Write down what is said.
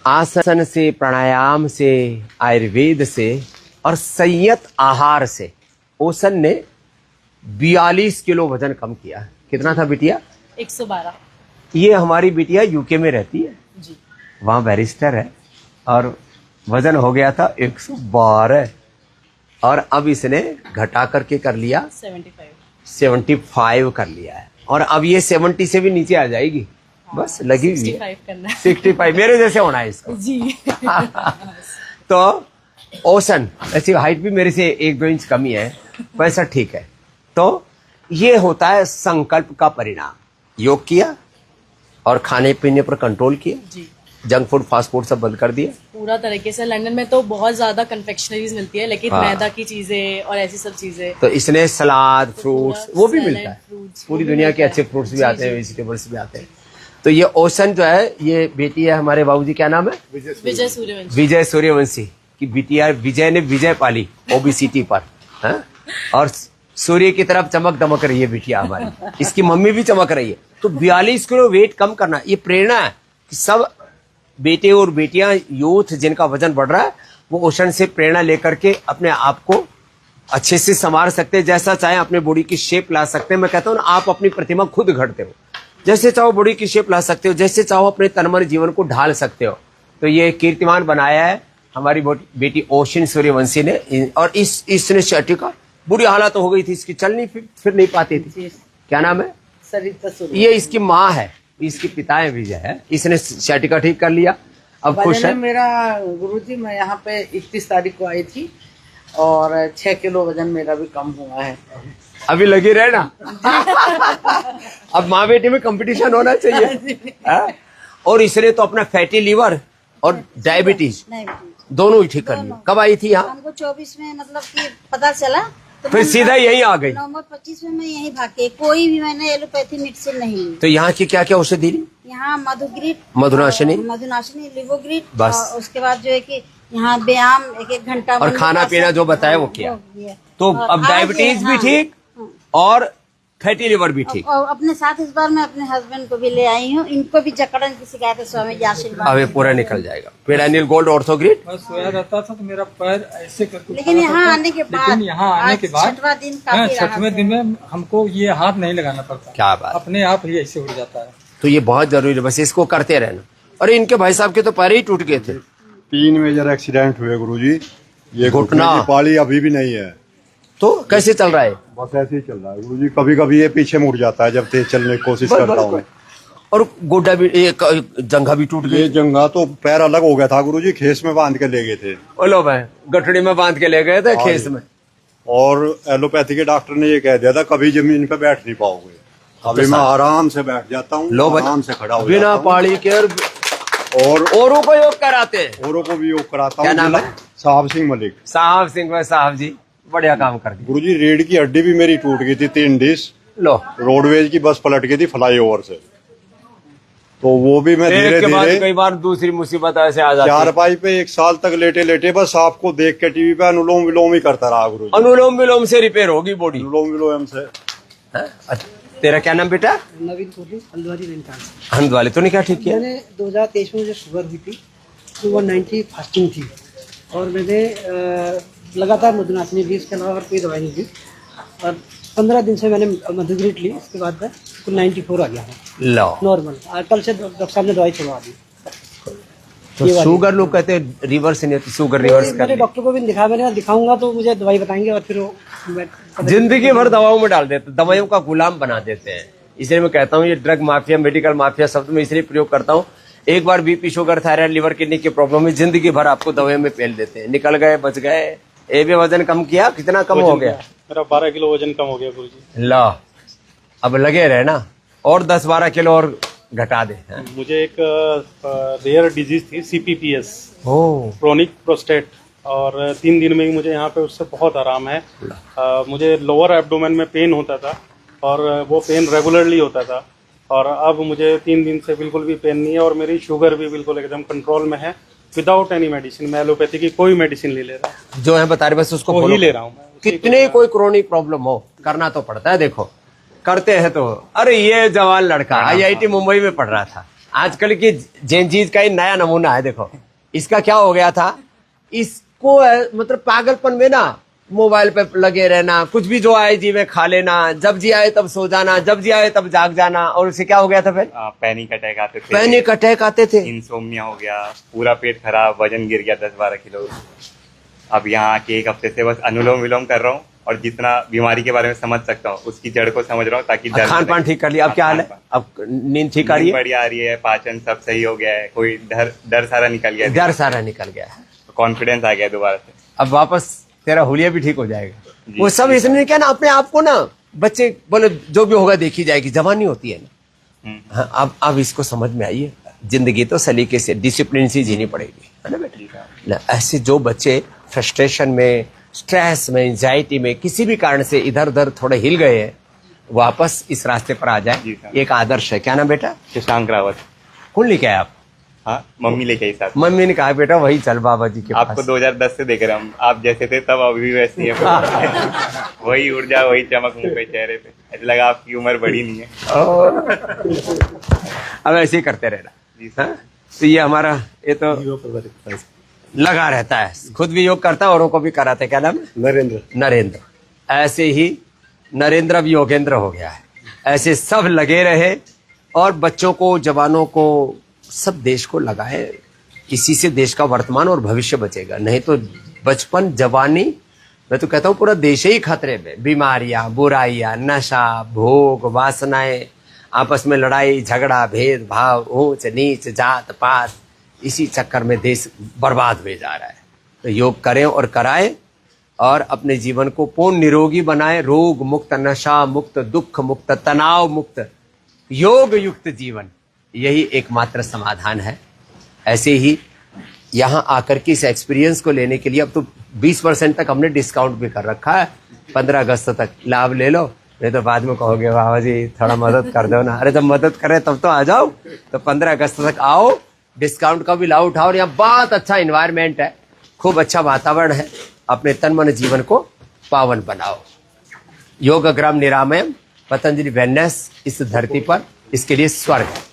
आसन से, प्राणायाम से, आयुर्वेद से और संयत आहार से ओशन ने 42 किलो वजन कम किया। कितना था बिटिया? 112। ये हमारी बिटिया यूके में रहती है जी। वहाँ बैरिस्टर है और वजन हो गया था 112 और अब इसने घटा करके कर लिया 75 कर लिया है और अब ये 70 से भी नीचे आ जाएगी। बस लगी हुई है 65 करना है। 65 मेरे जैसे होना है इसको। जी। तो ओशन ऐसी हाइट भी मेरे से 1-2 इंच कमी है, वैसा ठीक है। तो ये होता है संकल्प का परिणाम। योग किया और खाने पीने पर कंट्रोल किया, जी। जंक फूड फास्ट फूड सब बंद कर दिया। पूरा तरीके से। लंदन में तो बहुत ज्यादा कन्फेक्शनरीज मिलती है, लेकिन हाँ। मैदा की चीजें और ऐसी सब चीजें। तो इसने सलाद, फ्रूट्स वो भी सैलेड, मिलता है। फ्रूट्स, पूरी वो भी दुनिया के मिलता अच्छे है। फ्रूट्स भी जी, आते हैं, जी। वेजिटेबल्स भी आते हैं। तो ये ओशन जो है, ये बेटी है हमारे बाबूजी, क्या नाम है? विजय सूर्यवंशी। विजय सूर्यवंशी की बिटिया। विजय ने विजय पाली ओबेसिटी पर, हाँ? और सूर्य की तरफ चमक दमक रही है बिटिया हमारी। इसकी मम्मी भी चमक रही है। तो 42 किलो वेट कम करना, ये प्रेरणा है कि सब बेटे और बेटियां, यूथ जिनका वजन बढ़ रहा है, वो ओशन से प्रेरणा लेकर के अपने आप को अच्छे से संवार सकते हैं। जैसा चाहे अपने बॉडी की शेप ला सकते हैं। मैं कहता हूँ ना, आप अपनी प्रतिमा खुद घड़ते हो। जैसे चाहो बॉडी की शेप ला सकते हो, जैसे चाहो अपने तन मन जीवन को ढाल सकते हो। तो ये कीर्तिमान बनाया है हमारी बेटी ओशन सूर्यवंशी ने। और इसने शर्टी का बुरी हालत हो गई थी, इसकी चल नहीं फिर नहीं पाती थी। क्या नाम है? सरिता सूर्यवंशी। ये इसकी माँ है, इसकी पिता है विजय है। इसने शर्टिका ठीक कर लिया, अब खुश है। मेरा गुरुजी, मैं यहाँ पे 31 तारीख को आई थी और 6 किलो वजन मेरा भी कम हुआ है। अभी लगे रहे ना। अब माँ बेटी में कंपटीशन होना चाहिए। हाँ? और इसने तो अपना फैटी लीवर और डायबिटीज दोनों ही ठीक कर लिया। कब आई थी यहाँ? हमको 24 में मतलब कि पता चला, तो फिर सीधा यही आ गई। नवंबर 25 में मैं यहीं भाग के, कोई भी मैंने एलोपैथी मेडिसिन नहीं ली। तो यहाँ की क्या क्या औषधि ली? यहाँ मधुग्रीट, मधुनाशिनी, लिवोग्रीट, बस। और उसके बाद जो है कि यहाँ व्यायाम 1-1 घंटा और खाना पीना जो बताया वो किया। तो और अब आज डायबिटीज भी हाँ, ठीक और फैटी लिवर भी ठीक। और अपने साथ इस बार मैं अपने हस्बैंड को भी ले आई हूँ। इनको भी जकड़न की शिकायत है, स्वामी जी आशीर्वाद। अब ये पूरा निकल जाएगा। पेडानिल गोल्ड ऑर्थोग्रिड। मैं सोया रहता था तो मेरा पैर ऐसे करके लेकिन यहाँ आने के बाद, लेकिन यहाँ आने के बाद 6वां दिन हाँ, काफी 6वें दिन में हमको ये हाथ नहीं लगाना पड़ता। क्या बात। अपने आप ही ऐसे उड़ जाता है। तो ये बहुत जरूरी है, बस इसको करते रहना। अरे इनके भाई साहब के तो पैर ही टूट गए थे। 3 मेजर एक्सीडेंट हुए गुरुजी। ये घुटना घुटने की पाली अभी भी नहीं है। तो कैसे चल रहा है? बस ऐसे ही चल रहा है गुरुजी। कभी कभी ये पीछे मुड़ जाता है जब तेज चलने की कोशिश करता हूँ। और गोड्डा भी, जंघा भी टूट ये गई। जंगा तो पैर अलग हो गया था गुरुजी, खेस में बांध के ले गए थे। ओ लो भाई, गठड़ी में बांध के ले गए थे खेस में। और एलोपैथी के डॉक्टर ने ये कह दिया था कभी जमीन पे बैठ नहीं पाओगे। अभी मैं आराम से बैठ जाता हूँ, लो भाई, आराम से खड़ा हो बिना जाता हूँ। पाड़ी के और औरों को योग कराते हैं। औरों को भी योग कराता क्या हूँ। नाम है? साहब सिंह मलिक। साहब सिंह भाई साहब जी बढ़िया काम कर दिया। गुरुजी रीढ़ की हड्डी भी मेरी टूट गई थी 3 डिश। लो, रोडवेज की बस पलट गई थी फ्लाईओवर से। तो वो भी मैं धीरे एक के बाद धीरे कई बार दूसरी मुसीबत ऐसे आ जाती है। चारपाई पे 1 साल तक लेटे लेटे बस आपको देख के टीवी पे अनुलोम विलोम ही करता रहा गुरु। अनुलोम विलोम से रिपेयर होगी बॉडी। अनुलोम विलोम से। तेरा क्या नाम बेटा? नवीन कोहली, हल्द्वानी नैनीताल। हंदवाले। तूने क्या ठीक किया? मैंने 2023 में मुझे शुगर हुई थी, तो 190 फास्टिंग थी और मैंने लगातार मधुनाशिनी ली, इसके अलावा और कोई दवाई नहीं ली। और 15 दिन से मैंने मधुग्रीट ली, उसके बाद में 94 आ गया है लो। नॉर्मल। कल से डॉक्टर साहब ने दवाई छुड़वा दी। तो शुगर लोग कहते हैं रिवर्स नहीं होती, शुगर रिवर्स मैंने कर। डॉक्टर को भी दिखाया, मैंने दिखाऊंगा तो मुझे दवाई बताएंगे और फिर जिंदगी भर दवाओं में डाल देते, दवाइयों का गुलाम बना देते हैं। इसलिए मैं कहता हूँ ये ड्रग माफिया, मेडिकल माफिया शब्द में इसलिए प्रयोग करता हूँ। एक बार BP, sugar, thyroid, liver, kidney की प्रॉब्लम में जिंदगी भर आपको दवाइयों में पेल देते हैं। निकल गए, बच गए। ए भी वजन कम किया, कितना कम हो गया? मेरा 12 किलो वजन कम हो गया गुरुजी। ला, अब लगे रहे ना, और 10-12 किलो और घटा दे। मुझे एक रेयर डिजीज थी, CPPS, क्रोनिक प्रोस्टेट, और 3 दिन में ही मुझे यहाँ पे उससे बहुत आराम है। मुझे लोअर एब्डोमेन में पेन होता था और वो पेन रेगुलरली होता था, और अब मुझे 3 दिन से बिल्कुल भी पेन नहीं है। और मेरी शुगर भी बिल्कुल एकदम कंट्रोल में है, विदाउट एनी मेडिसिन। मैं एलोपैथी की कोई मेडिसिन नहीं ले रहा हूँ, जो है बता रहे बस उसको वही follow ले करो। रहा हूँ मैं। कितने कोई क्रोनिक प्रॉब्लम हो, करना तो पड़ता है। देखो करते हैं तो। अरे ये जवान लड़का IIT मुंबई में पढ़ रहा था, आजकल की जेनजीज का ही नया नमूना है। देखो इसका क्या हो गया था, इसको मतलब पागलपन में ना मोबाइल पे लगे रहना, कुछ भी जो आए जी में खा लेना, जब जी आए तब सो जाना, जब जी आए तब जाग जाना, और उसे क्या हो गया था फिर पैनिक अटैक आते थे, पैनिक अटैक आते थे, इंसोम्निया हो गया, पूरा पेट खराब, वजन गिर गया 10-12 किलो। अब यहाँ आके 1 हफ्ते से बस अनुलोम विलोम कर रहा हूँ और जितना बीमारी के बारे में समझ सकता हूँ उसकी जड़ को समझ रहा हूँ, ताकि खान पान ठीक कर लिया। अब क्या हाल है, अब नींद ठीक आ रही है, बढ़िया आ रही है, पाचन सब सही हो गया है, कोई डर सारा निकल गया, डर सारा निकल गया है, कॉन्फिडेंस आ गया दोबारा से। अब वापस तेरा हुलिया भी ठीक हो जाएगा। वो सब इसलिए क्या ना, अपने आप को ना बच्चे बोले जो भी होगा देखी जाएगी, जवानी होती है ना। हाँ, अब इसको समझ में आई है, जिंदगी तो सलीके से डिसिप्लिन से जीनी पड़ेगी, है ना बेटा ना। ऐसे जो बच्चे फ्रस्ट्रेशन में, स्ट्रेस में, एंजाइटी में, किसी भी कारण से इधर उधर थोड़े हिल गए हैं, वापस इस रास्ते पर आ जाए, एक आदर्श है। क्या नाम बेटा? शशांक रावत। कौन लेके आए आप? हाँ, मम्मी लेके आई साथ। मम्मी ने कहा बेटा वही चल बाबा जी के पास। आपको 2010 से देख रहे हम, आप जैसे थे तब अभी वैसे ही है। वही ऊर्जा, वही चमक मुंह पे, चेहरे पे, ऐसा लगा आपकी उम्र बड़ी नहीं है। अब ऐसे ही करते रहना। हाँ? तो ये हमारा ये तो लगा रहता है, खुद भी योग करता है, औरों को भी कराते। क्या नाम? नरेंद्र। ऐसे ही नरेंद्र भी योगेंद्र हो गया है। ऐसे सब लगे रहे और बच्चों को, जवानों को, सब देश को लगाए। इसी से देश का वर्तमान और भविष्य बचेगा। नहीं तो बचपन, जवानी, मैं तो कहता हूँ पूरा देश ही खतरे में। बीमारियां, बुराइयां, नशा, भोग, वासनाएं, आपस में लड़ाई झगड़ा, भेदभाव, ऊंच नीच, जात पात, इसी चक्कर में देश बर्बाद हुए जा रहा है। तो योग करें और कराएं और अपने जीवन को पूर्ण निरोगी बनाएं, रोग मुक्त, नशा मुक्त, दुख मुक्त, तनाव मुक्त, योग युक्त जीवन, यही एकमात्र समाधान है। ऐसे ही यहाँ आकर के इस एक्सपीरियंस को लेने के लिए अब तो 20% तक हमने डिस्काउंट भी कर रखा है। 15 अगस्त तक लाभ ले लो, नहीं तो बाद में कहोगे बाबा जी थोड़ा मदद कर दो ना। अरे जब मदद करें तब तो आ जाओ। तो 15 अगस्त तक आओ, डिस्काउंट का भी लाभ उठाओ। और यहाँ बहुत अच्छा इन्वायरमेंट है, खूब अच्छा वातावरण है। अपने तन मन जीवन को पावन बनाओ। योग ग्राम निरामयम, पतंजलि वेलनेस इस धरती पर, इसके लिए स्वर्ग है।